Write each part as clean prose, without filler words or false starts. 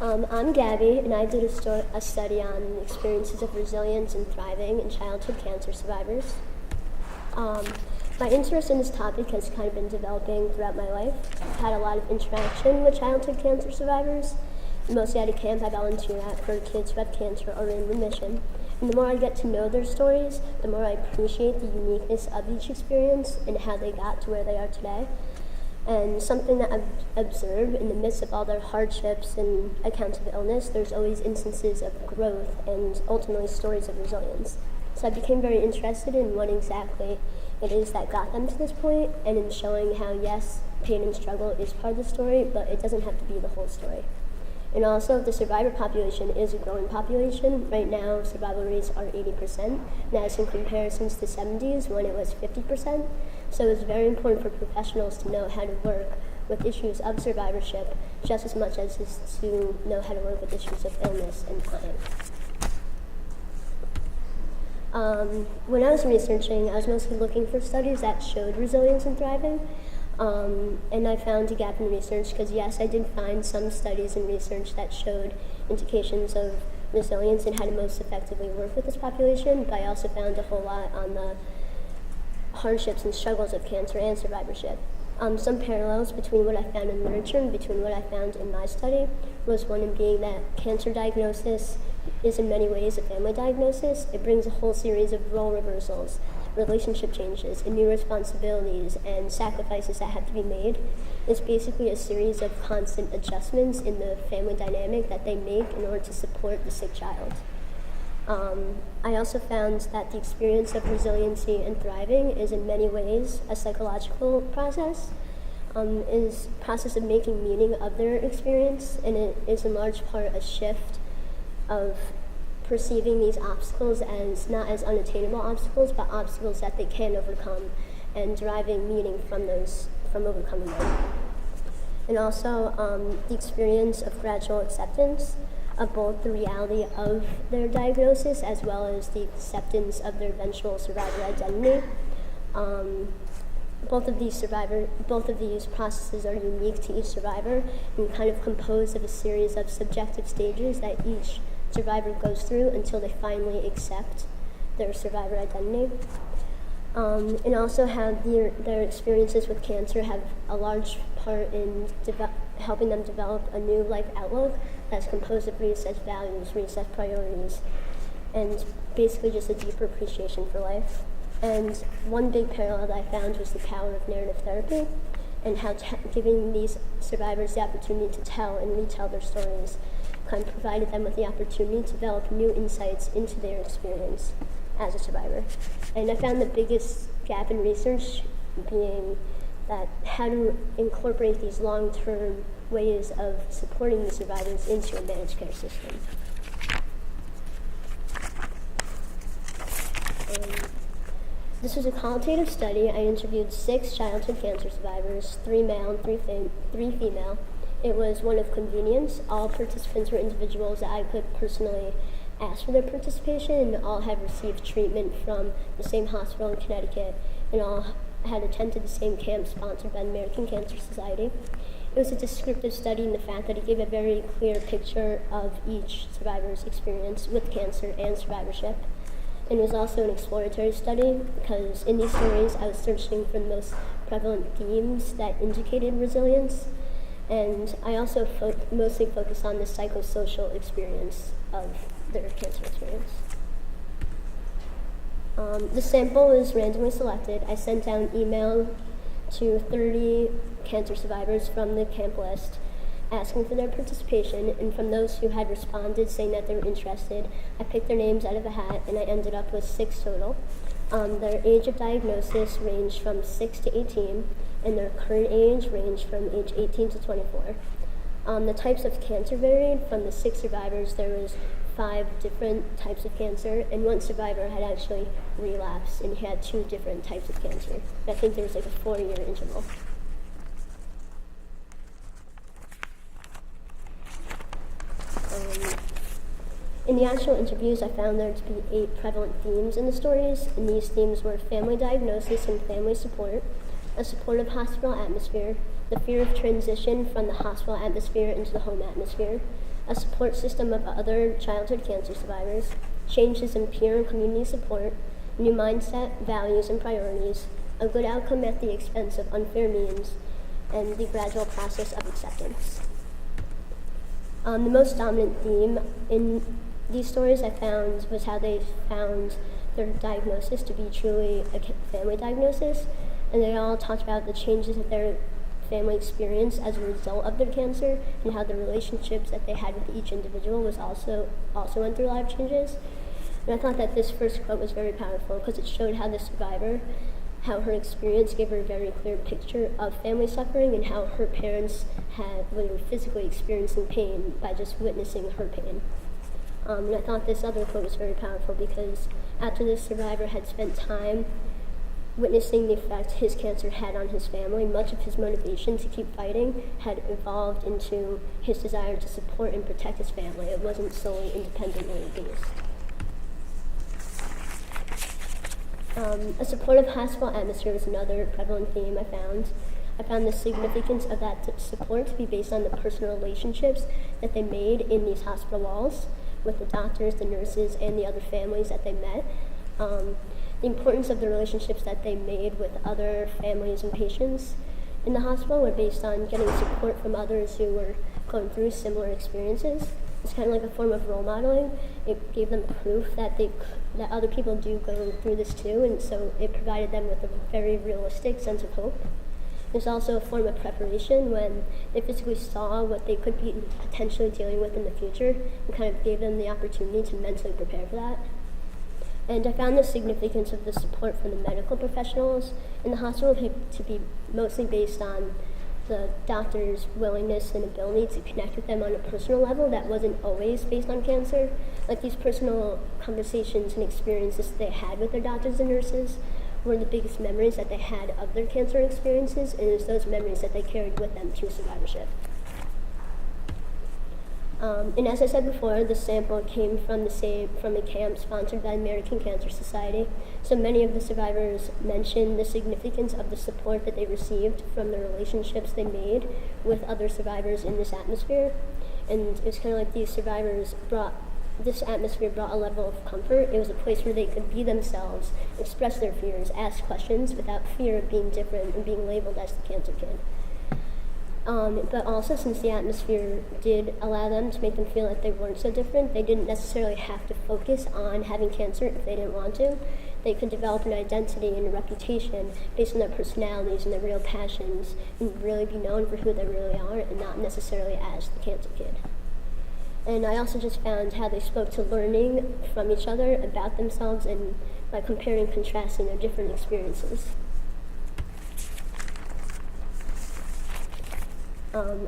I'm Gabby, and I did a study on experiences of resilience and thriving in childhood cancer survivors. My interest in this topic has kind of been developing throughout my life. I've had a lot of interaction with childhood cancer survivors. Mostly at a camp I volunteer at for kids who have cancer or are in remission. And the more I get to know their stories, the more I appreciate the uniqueness of each experience and how they got to where they are today. And something that I've observed in the midst of all their hardships and accounts of illness, there's always instances of growth and ultimately stories of resilience. So I became very interested in what exactly it is that got them to this point, and in showing how, yes, pain and struggle is part of the story, but it doesn't have to be the whole story. And also, the survivor population is a growing population. Right now, survival rates are 80%, and that's in comparison to the 70s when it was 50%. So it's very important for professionals to know how to work with issues of survivorship just as much as is to know how to work with issues of illness and dying. When I was researching, I was mostly looking for studies that showed resilience and thriving. And I found a gap in research because, yes, I did find some studies and research that showed indications of resilience and how to most effectively work with this population, but I also found a whole lot on the hardships and struggles of cancer and survivorship. Some parallels between what I found in literature and between what I found in my study was one in being that cancer diagnosis is in many ways a family diagnosis. It brings a whole series of role reversals, relationship changes, and new responsibilities and sacrifices that have to be made. It's basically a series of constant adjustments in the family dynamic that they make in order to support the sick child. I also found that the experience of resiliency and thriving is in many ways a psychological process, is a process of making meaning of their experience, and it is in large part a shift of perceiving these obstacles as not as unattainable obstacles, but obstacles that they can overcome, and deriving meaning from overcoming them. And also the experience of gradual acceptance of both the reality of their diagnosis as well as the acceptance of their eventual survivor identity. Both of these processes are unique to each survivor and kind of composed of a series of subjective stages that each survivor goes through until they finally accept their survivor identity. And also how their experiences with cancer have a large part in helping them develop a new life outlook that's composed of reassessed values, reassessed priorities, and basically just a deeper appreciation for life. And one big parallel that I found was the power of narrative therapy and how giving these survivors the opportunity to tell and retell their stories kind of provided them with the opportunity to develop new insights into their experience as a survivor. And I found the biggest gap in research being that how to incorporate these long-term ways of supporting the survivors into a managed care system. This was a qualitative study. I interviewed 6 childhood cancer survivors, 3 male and 3 female. It was one of convenience. All participants were individuals that I could personally ask for their participation, and all had received treatment from the same hospital in Connecticut, and all had attended the same camp sponsored by the American Cancer Society. It was a descriptive study in the fact that it gave a very clear picture of each survivor's experience with cancer and survivorship. And it was also an exploratory study because in these stories I was searching for the most prevalent themes that indicated resilience, and I also mostly focused on the psychosocial experience of their cancer experience. The sample was randomly selected. I sent out an email to 30 cancer survivors from the camp list asking for their participation, and from those who had responded saying that they were interested, I picked their names out of a hat, and I ended up with 6 total. Their age of diagnosis ranged from 6 to 18, and their current age ranged from age 18 to 24. The types of cancer varied. From the 6 survivors, there was 5 different types of cancer, and one survivor had actually relapsed, and he had 2 different types of cancer. I think there was like a 4-year interval. In the actual interviews, I found there to be 8 prevalent themes in the stories, and these themes were family diagnosis and family support, a supportive hospital atmosphere, the fear of transition from the hospital atmosphere into the home atmosphere, a support system of other childhood cancer survivors, changes in peer and community support, new mindset, values, and priorities, a good outcome at the expense of unfair means, and the gradual process of acceptance. The most dominant theme in these stories I found was how they found their diagnosis to be truly a family diagnosis, and they all talked about the changes that their family experienced as a result of their cancer, and how the relationships that they had with each individual was also went through life changes. And I thought that this first quote was very powerful because it showed how the survivor, how her experience gave her a very clear picture of family suffering, and how her parents were physically experiencing pain by just witnessing her pain. And I thought this other quote was very powerful because after the survivor had spent time witnessing the effect his cancer had on his family, much of his motivation to keep fighting had evolved into his desire to support and protect his family. It wasn't solely independently based. A supportive hospital atmosphere was another prevalent theme I found. I found the significance of that support to be based on the personal relationships that they made in these hospital walls with the doctors, the nurses, and the other families that they met. The importance of the relationships that they made with other families and patients in the hospital were based on getting support from others who were going through similar experiences. It's kind of like a form of role modeling. It gave them proof that that other people do go through this too, and so it provided them with a very realistic sense of hope. There's also a form of preparation when they physically saw what they could be potentially dealing with in the future, and kind of gave them the opportunity to mentally prepare for that. And I found the significance of the support from the medical professionals in the hospital to be mostly based on the doctor's willingness and ability to connect with them on a personal level that wasn't always based on cancer. Like these personal conversations and experiences they had with their doctors and nurses were the biggest memories that they had of their cancer experiences, and it was those memories that they carried with them through survivorship. And as I said before, the sample came from a camp sponsored by the American Cancer Society. So many of the survivors mentioned the significance of the support that they received from the relationships they made with other survivors in this atmosphere. And it was kind of like this atmosphere brought a level of comfort. It was a place where they could be themselves, express their fears, ask questions without fear of being different and being labeled as the cancer kid. But also, since the atmosphere did allow them to make them feel like they weren't so different, they didn't necessarily have to focus on having cancer if they didn't want to. They could develop an identity and a reputation based on their personalities and their real passions, and really be known for who they really are and not necessarily as the cancer kid. And I also just found how they spoke to learning from each other about themselves and by comparing and contrasting their different experiences.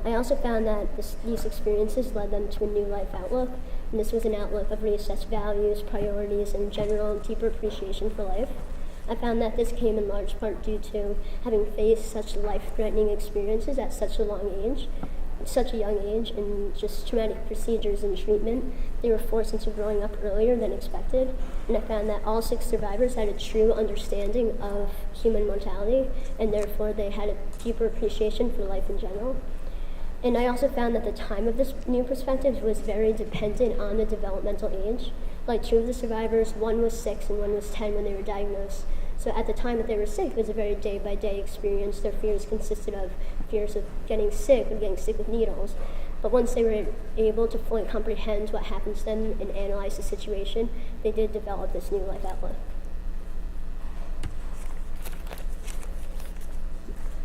I also found that these experiences led them to a new life outlook, and this was an outlook of reassessed values, priorities, and general deeper appreciation for life. I found that this came in large part due to having faced such life-threatening experiences at such a young age, and just traumatic procedures and treatment. They were forced into growing up earlier than expected, and I found that all 6 survivors had a true understanding of human mortality, and therefore they had a deeper appreciation for life in general. And I also found that the time of this new perspective was very dependent on the developmental age. Like 2 of the survivors, one was 6 and one was 10 when they were diagnosed. So at the time that they were sick, it was a very day-by-day experience. Their fears consisted of fears of getting sick and getting sick with needles. But once they were able to fully comprehend what happened to them and analyze the situation, they did develop this new life outlook.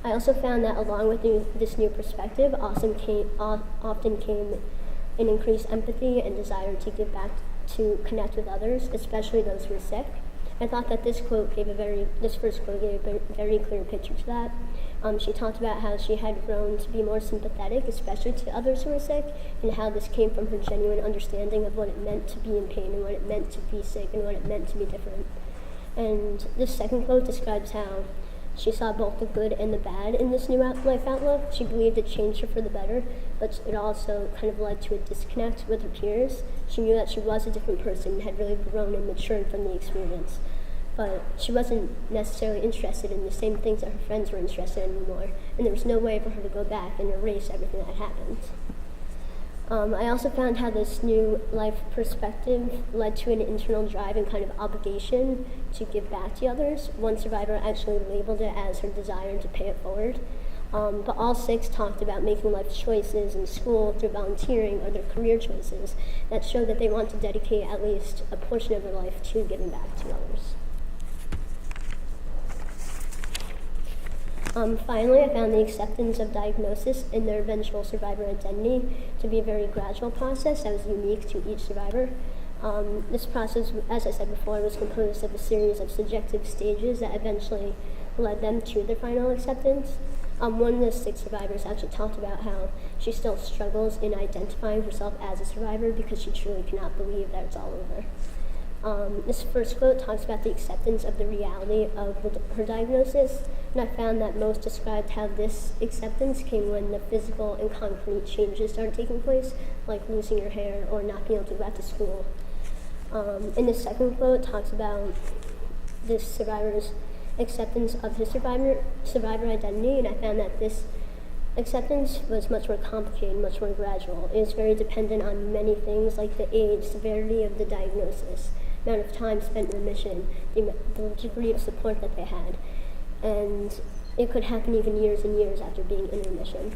I also found that along with this new perspective often came an increased empathy and desire to give back, to connect with others, especially those who are sick. I thought that this first quote gave a very clear picture to that. She talked about how she had grown to be more sympathetic, especially to others who were sick, and how this came from her genuine understanding of what it meant to be in pain and what it meant to be sick and what it meant to be different. And this second quote describes how she saw both the good and the bad in this new life outlook. She believed it changed her for the better, but it also kind of led to a disconnect with her peers. She knew that she was a different person and had really grown and matured from the experience. But she wasn't necessarily interested in the same things that her friends were interested in anymore, and there was no way for her to go back and erase everything that happened. I also found how this new life perspective led to an internal drive and kind of obligation to give back to others. One survivor actually labeled it as her desire to pay it forward. But all 6 talked about making life choices in school through volunteering or their career choices that show that they want to dedicate at least a portion of their life to giving back to others. Finally, I found the acceptance of diagnosis and their eventual survivor identity to be a very gradual process that was unique to each survivor. This process, as I said before, was composed of a series of subjective stages that eventually led them to their final acceptance. One of the 6 survivors actually talked about how she still struggles in identifying herself as a survivor because she truly cannot believe that it's all over. This first quote talks about the acceptance of the reality of her diagnosis, and I found that most described how this acceptance came when the physical and concrete changes started taking place, like losing your hair or not being able to go back to school. And the second quote talks about this survivor's acceptance of his survivor identity, and I found that this acceptance was much more complicated, much more gradual. It was very dependent on many things like the age, severity of the diagnosis, amount of time spent in remission, the degree of support that they had, and it could happen even years and years after being in remission.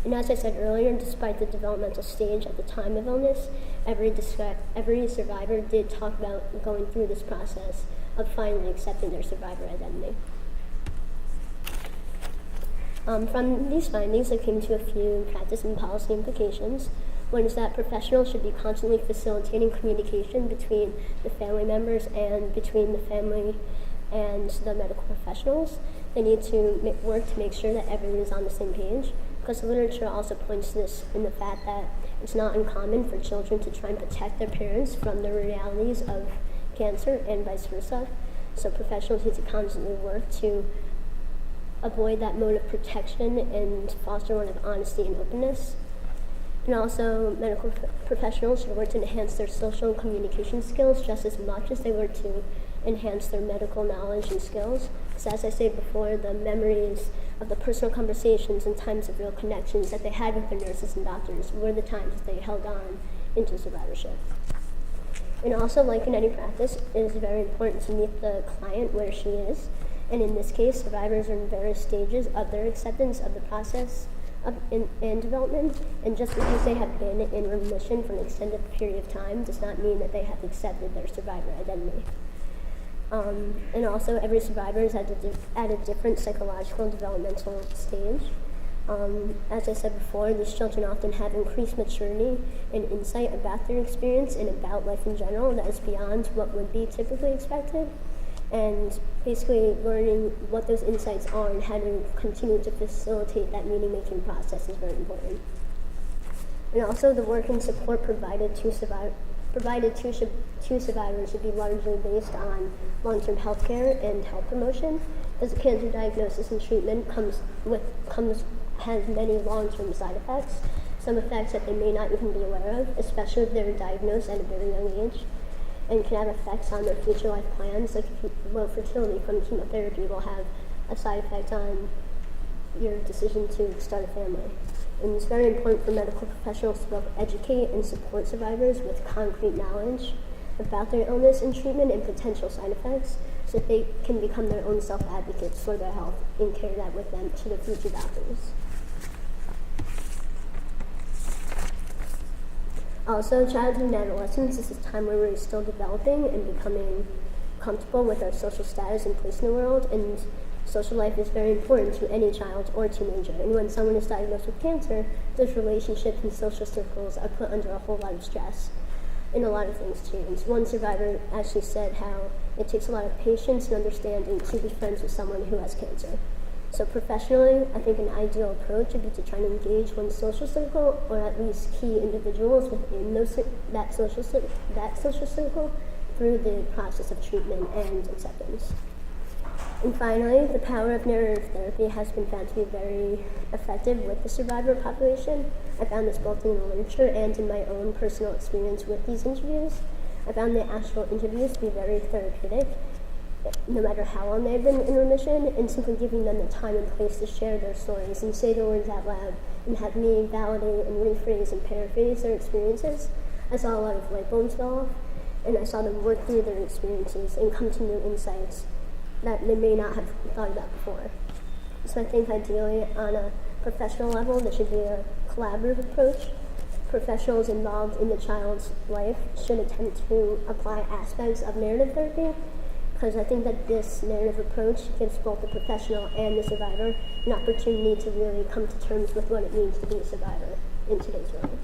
And as I said earlier, despite the developmental stage at the time of illness, every survivor did talk about going through this process of finally accepting their survivor identity. From these findings, I came to a few practice and policy implications. One is that professionals should be constantly facilitating communication between the family members and between the family and the medical professionals. They need to work to make sure that everyone is on the same page, because the literature also points to this in the fact that it's not uncommon for children to try and protect their parents from the realities of cancer and vice versa. So professionals need to constantly work to avoid that mode of protection and foster one of honesty and openness. And also, medical professionals should work to enhance their social and communication skills just as much as they work to enhance their medical knowledge and skills. Because as I said before, the memories of the personal conversations and times of real connections that they had with their nurses and doctors were the times that they held on into survivorship. And also, like in any practice, it is very important to meet the client where she is. And in this case, survivors are in various stages of their acceptance of the process and development. And just because they have been in remission for an extended period of time does not mean that they have accepted their survivor identity. And also, every survivor is at a different psychological and developmental stage. As I said before, these children often have increased maturity and insight about their experience and about life in general that is beyond what would be typically expected. And basically learning what those insights are and how to continue to facilitate that meaning-making process is very important. And also, the work and support provided to survivors should be largely based on long-term health care and health promotion, because a cancer diagnosis and treatment has many long-term side effects, some effects that they may not even be aware of, especially if they're diagnosed at a very young age, and can have effects on their future life plans. Like low fertility from chemotherapy will have a side effect on your decision to start a family. And it's very important for medical professionals to both educate and support survivors with concrete knowledge about their illness and treatment and potential side effects, so that they can become their own self-advocates for their health and carry that with them to their future doctors. Also, childhood and adolescence is a time where we're still developing and becoming comfortable with our social status and place in the world, and social life is very important to any child or teenager. And when someone is diagnosed with cancer, those relationships and social circles are put under a whole lot of stress, and a lot of things change. One survivor actually said how it takes a lot of patience and understanding to be friends with someone who has cancer. So professionally, I think an ideal approach would be to try to engage one's social circle, or at least key individuals within that social circle, through the process of treatment and acceptance. And finally, the power of narrative therapy has been found to be very effective with the survivor population. I found this both in the literature and in my own personal experience with these interviews. I found the actual interviews to be very therapeutic, no matter how long they've been in remission, and simply giving them the time and place to share their stories and say the words out loud and have me validate and rephrase and paraphrase their experiences. I saw a lot of light bulbs go off, and I saw them work through their experiences and come to new insights that they may not have thought about before. So I think ideally on a professional level, there should be a collaborative approach. Professionals involved in the child's life should attempt to apply aspects of narrative therapy, because I think that this narrative approach gives both the professional and the survivor an opportunity to really come to terms with what it means to be a survivor in today's world.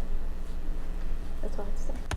That's all I have to say.